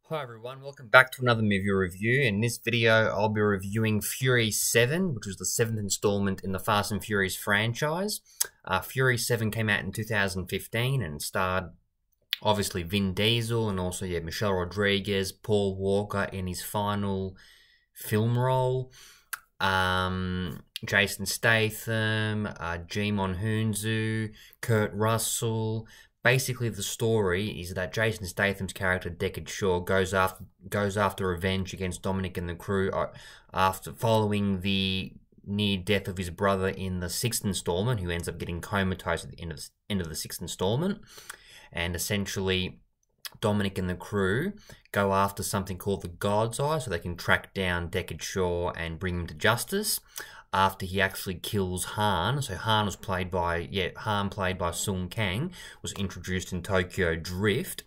Hi everyone, welcome back to another movie review. In this video, I'll be reviewing Fury 7, which was the 7th installment in the Fast and Furious franchise. Fury 7 came out in 2015 and starred, obviously, Vin Diesel and also, Michelle Rodriguez, Paul Walker in his final film role, Jason Statham, Jimon Hunsu, Kurt Russell. Basically, the story is that Jason Statham's character Deckard Shaw goes after revenge against Dominic and the crew after following the near death of his brother in the 6th installment, who ends up getting comatose at the end of the 6th installment. And essentially, Dominic and the crew go after something called the God's Eye, so they can track down Deckard Shaw and bring him to justice. After he actually kills Han, so Han was played by Sung Kang, was introduced in Tokyo Drift,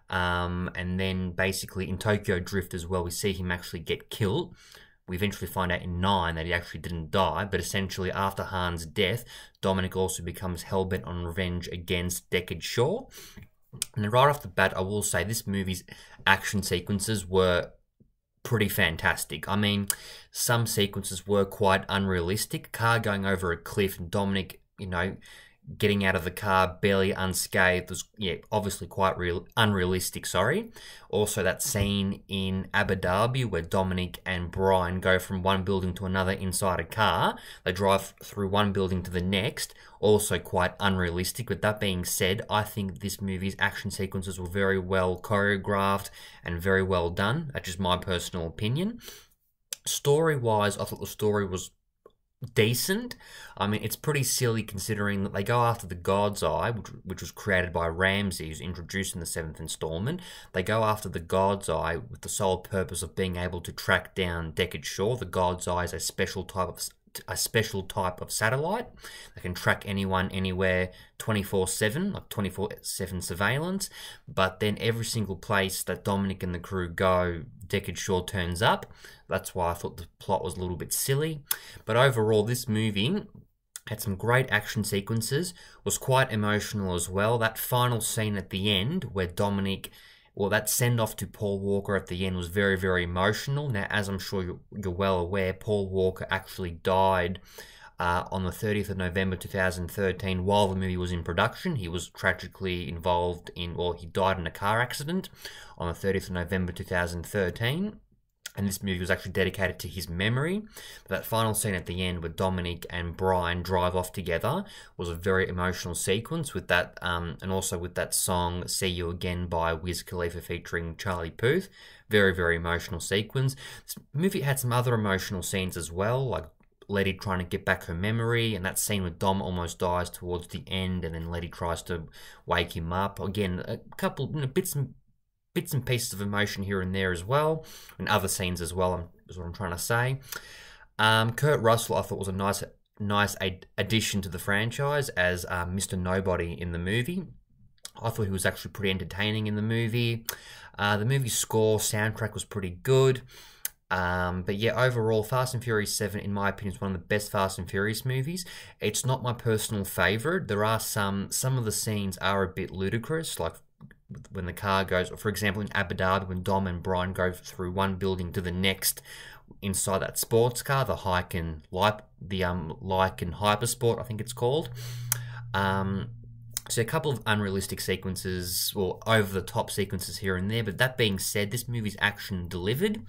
and then basically in Tokyo Drift as well, we see him actually get killed. We eventually find out in 9 that he actually didn't die, but essentially after Han's death, Dominic also becomes hellbent on revenge against Deckard Shaw. And right off the bat, I will say this movie's action sequences were pretty fantastic. I mean, some sequences were quite unrealistic. Car going over a cliff and Dominic, getting out of the car barely unscathed was, obviously quite unrealistic, sorry. Also, that scene in Abu Dhabi where Dominic and Brian go from one building to another inside a car. They drive through one building to the next. Also quite unrealistic. With that being said, I think this movie's action sequences were very well choreographed and very well done. That's just my personal opinion. Story-wise, I thought the story was decent. I mean, it's pretty silly considering that they go after the God's Eye, which was created by Ramsey, who's introduced in the 7th installment. They go after the God's Eye with the sole purpose of being able to track down Deckard Shaw. The God's Eye is a special type of satellite that can track anyone anywhere 24/7, like 24/7 surveillance. But then every single place that Dominic and the crew go, Deckard Shaw turns up. That's why I thought the plot was a little bit silly. But overall, this movie had some great action sequences, was quite emotional as well. That final scene at the end where that send-off to Paul Walker at the end was very, very emotional. Now, as I'm sure you're well aware, Paul Walker actually died on the 30th of November 2013 while the movie was in production. He was tragically involved he died in a car accident on the 30th of November 2013. And this movie was actually dedicated to his memory. But that final scene at the end where Dominic and Brian drive off together was a very emotional sequence with that, and also with that song "See You Again" by Wiz Khalifa featuring Charlie Puth. Very, very emotional sequence. This movie had some other emotional scenes as well, like Letty trying to get back her memory, and that scene where Dom almost dies towards the end, and then Letty tries to wake him up. Again, a couple bits and pieces of emotion here and there as well, and other scenes as well, is what I'm trying to say. Kurt Russell, I thought, was a nice addition to the franchise as Mr. Nobody in the movie. I thought he was actually pretty entertaining in the movie. The movie soundtrack was pretty good. But yeah, overall, Fast and Furious 7, in my opinion, is one of the best Fast and Furious movies. It's not my personal favorite. There are some of the scenes are a bit ludicrous, like when the car goes, for example, in Abu Dhabi, when Dom and Brian go through one building to the next inside that sports car, the Lycan Hypersport, I think it's called. So a couple of unrealistic sequences, or over-the-top sequences here and there, but that being said, this movie's action delivered.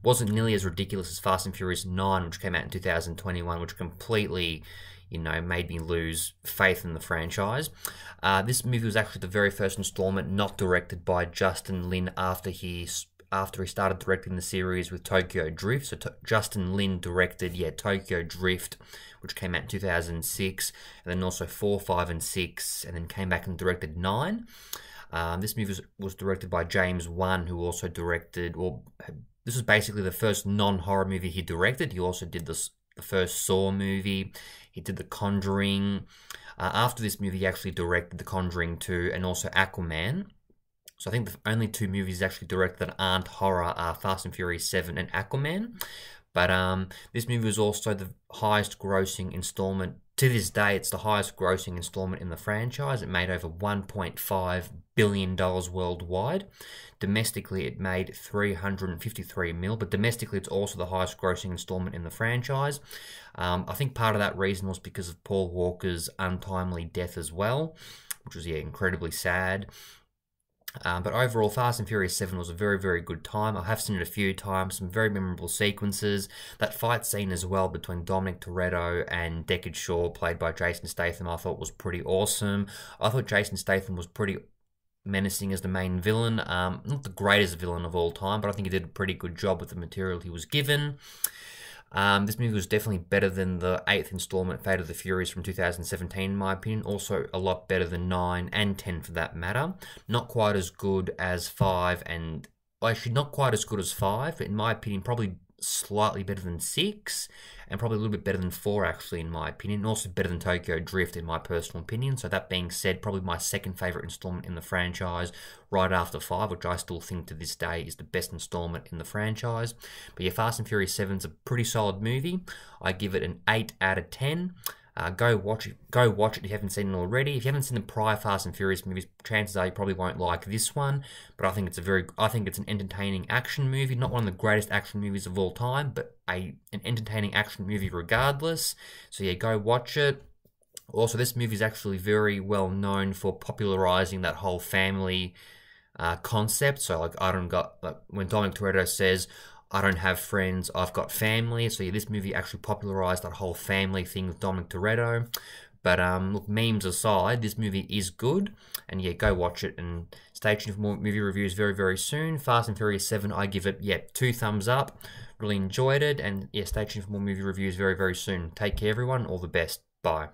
Wasn't nearly as ridiculous as Fast and Furious 9, which came out in 2021, which completely made me lose faith in the franchise. This movie was actually the very first installment not directed by Justin Lin after he started directing the series with Tokyo Drift. So Justin Lin directed, Tokyo Drift, which came out in 2006, and then also 4, 5, and 6, and then came back and directed 9. This movie was directed by James Wan, who also directed, this was basically the first non-horror movie he directed. He also did the first Saw movie. He did The Conjuring. After this movie, he actually directed The Conjuring 2 and also Aquaman. So I think the only two movies actually directed that aren't horror are Fast and Furious 7 and Aquaman. But this movie was also the highest grossing installment. To this day, it's the highest grossing installment in the franchise. It made over $1.5 billion worldwide. Domestically, it made 353 mil, but domestically, it's also the highest grossing installment in the franchise. I think part of that reason was because of Paul Walker's untimely death as well, which was, yeah, incredibly sad. But overall, Fast and Furious 7 was a very, very good time. I have seen it a few times, some very memorable sequences. That fight scene as well between Dominic Toretto and Deckard Shaw, played by Jason Statham, I thought was pretty awesome. I thought Jason Statham was pretty menacing as the main villain. Not the greatest villain of all time, but I think he did a pretty good job with the material he was given. This movie was definitely better than the 8th installment, Fate of the Furious, from 2017, in my opinion. Also, a lot better than 9 and 10 for that matter. Not quite as good as 5, and actually not quite as good as 5, but in my opinion, probably slightly better than 6, and probably a little bit better than 4, actually, in my opinion. And also better than Tokyo Drift, in my personal opinion. So that being said, probably my second favourite installment in the franchise, right after 5, which I still think to this day is the best installment in the franchise. But yeah, Fast and Furious 7 is a pretty solid movie. I give it an 8 out of 10. Go watch it. Go watch it if you haven't seen it already. If you haven't seen the prior Fast and Furious movies, chances are you probably won't like this one. But I think it's an entertaining action movie. Not one of the greatest action movies of all time, but an entertaining action movie regardless. So yeah, go watch it. Also, this movie is actually very well known for popularizing that whole family concept. So like, when Dominic Toretto says, "I don't have friends, I've got family." So yeah, this movie actually popularized that whole family thing with Dominic Toretto. But look, memes aside, this movie is good. And yeah, go watch it and stay tuned for more movie reviews very, very soon. Fast and Furious 7, I give it, yeah, 2 thumbs up. Really enjoyed it. And yeah, stay tuned for more movie reviews very, very soon. Take care, everyone. All the best. Bye.